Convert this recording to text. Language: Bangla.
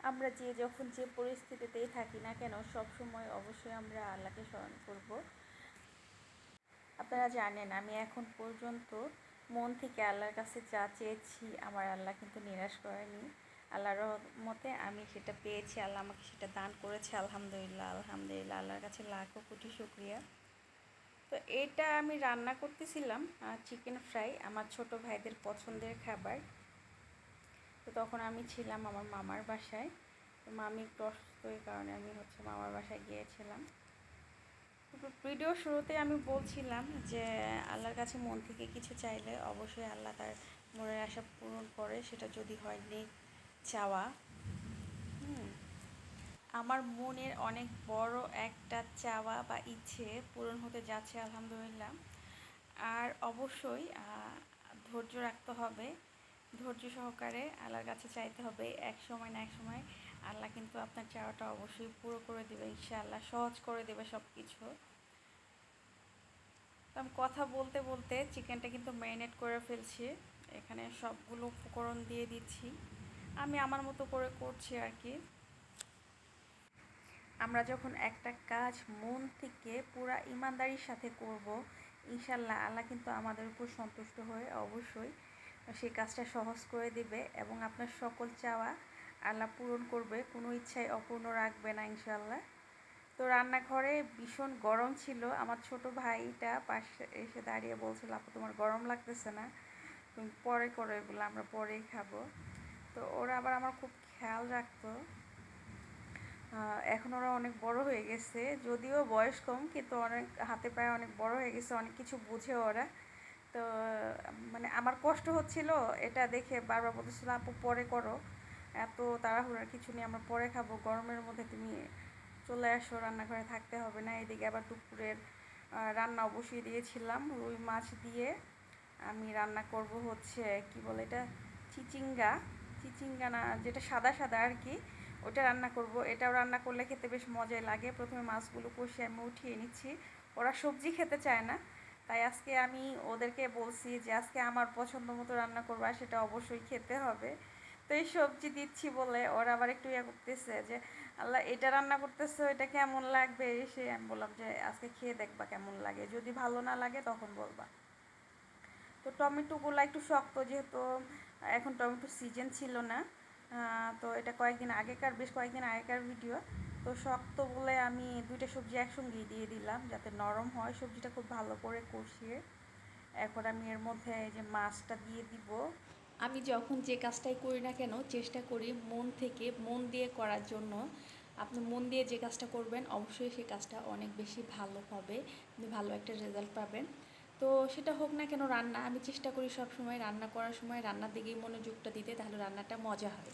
আমরা যখন যে পরিস্থিতিতেই থাকি না কেন সব সময় অবশ্যই আমরা আল্লাহকে স্মরণ করব। আপনারা জানেন আমি এখন পর্যন্ত মন থেকে আল্লাহর কাছে যা চেয়েছি আমার আল্লাহ কিন্তু নিরাশ করেনি। আল্লাহর রহমতে আমি সেটা পেয়েছি, আল্লাহ আমাকে সেটা দান করেছে। আলহামদুলিল্লাহ, আলহামদুলিল্লাহ, আল্লাহর কাছে লাখো কোটি শুকরিয়া। তো এটা আমি রান্না করতেছিলাম চিকেন ফ্রাই, আমার ছোট ভাইদের পছন্দের খাবার। তো তখন আমি ছিলাম আমার মামার বাসায়। তো মামি একটু অসুস্থ, এই কারণে আমি মামার বাসায় গিয়েছিলাম। ভিডিও শুরুতে আমি বলছিলাম যে আল্লাহর কাছে মন থেকে কিছু চাইলে অবশ্যই আল্লাহ তার মনের আশা পূরণ করে, সেটা যদি হয় নেক চাওয়া। আমার মনের অনেক বড় একটা চাওয়া বা ইচ্ছে পূরণ হতে যাচ্ছে আলহামদুলিল্লাহ। আর অবশ্যই ধৈর্য রাখতে হবে, ধৈর্য সহকারে আল্লাহর কাছে চাইতে হবে। এক সময় না এক সময় আল্লাহ কিন্তু আপনার চাওয়াটা অবশ্যই পুরো করে দেবে ইনশাআল্লাহ, সহজ করে দেবে সব কিছু। তো আমি কথা বলতে বলতে চিকেনটা কিন্তু ম্যারিনেট করে ফেলছি, এখানে সবগুলো উপকরণ দিয়ে দিচ্ছি, আমি আমার মতো করে করছি আর কি। আমরা যখন একটা কাজ মন থেকে পুরা ইমানদারির সাথে করব, ইনশাল্লাহ আল্লাহ কিন্তু আমাদের উপর সন্তুষ্ট হয়ে অবশ্যই সেই কাজটা সহজ করে দিবে এবং আপনার সকল চাওয়া আল্লাহ পূরণ করবে, কোনো ইচ্ছাই অপূর্ণ রাখবে না ইনশাল্লাহ। তো রান্নাঘরে ভীষণ গরম ছিল, আমার ছোট ভাইটা পাশে এসে দাঁড়িয়ে বলছিল, আপু তোমার গরম লাগতেছে না, তুমি পরে করো, এগুলো আমরা পরেই খাবো। তো ওরা আবার আমার খুব খেয়াল রাখতো। এখন ওরা অনেক বড় হয়ে গেছে, যদিও বয়স কম কিন্তু অনেক হাতে পায়ে অনেক বড় হয়ে গেছে, অনেক কিছু বুঝে ওরা। তো মানে আমার কষ্ট হচ্ছিল এটা দেখে, বারবার বলতেছিল আপু পরে করো, এত তাড়াহুড়ার কিছু নেই, আমরা পরে খাবো, গরমের মধ্যে তুমি চলে আসো, রান্নাঘরে থাকতে হবে না। এদিকে আবার দুপুরের রান্না বসিয়ে দিয়েছিলাম, রুই মাছ দিয়ে আমি রান্না করব কি বলে এটা, চিচিঙ্গা, চিচিঙ্গা না যেটা সাদা সাদা আর কি, ওটা রান্না করব। এটাও রান্না করলে খেতে বেশ মজাই লাগে। প্রথমে মাছগুলো কষিয়ে আমি উঠিয়ে নিচ্ছি, ওরা সবজি খেতে চায় না, তাই আজকে আমি ওদেরকে বলছি যে আজকে আমার পছন্দ মতো রান্না করবো আর সেটা অবশ্যই খেতে হবে। তো এই সবজি দিচ্ছি বলে ওরা আবার একটু ইয়ে করতেছে যে আল্লাহ এটা রান্না করতেছে, এটা কেমন লাগবে, সে আমি বললাম যে আজকে খেয়ে দেখবা কেমন লাগে, যদি ভালো না লাগে তখন বলবা। তো টমেটোগুলো একটু শক্ত, যেহেতু এখন টমেটো সিজন ছিল না, তো এটা বেশ কয়েকদিন আগেকার ভিডিও। তো শক্ত বলে আমি দুইটা সবজি একসঙ্গেই দিয়ে দিলাম যাতে নরম হয়, সবজিটা খুব ভালো করে কষিয়ে এখন আমি এর মধ্যে এই যে মাছটা দিয়ে দিব। আমি যখন যে কাজটাই করি না কেন চেষ্টা করি মন থেকে মন দিয়ে করার জন্য। আপনি মন দিয়ে যে কাজটা করবেন অবশ্যই সেই কাজটা অনেক বেশি ভালো হবে, আপনি ভালো একটা রেজাল্ট পাবেন। তো সেটা হোক না কেন রান্না, আমি চেষ্টা করি সব সময় রান্না করার সময় রান্নার দিকেই মনোযোগটা দিতে, তাহলে রান্নাটা মজা হয়।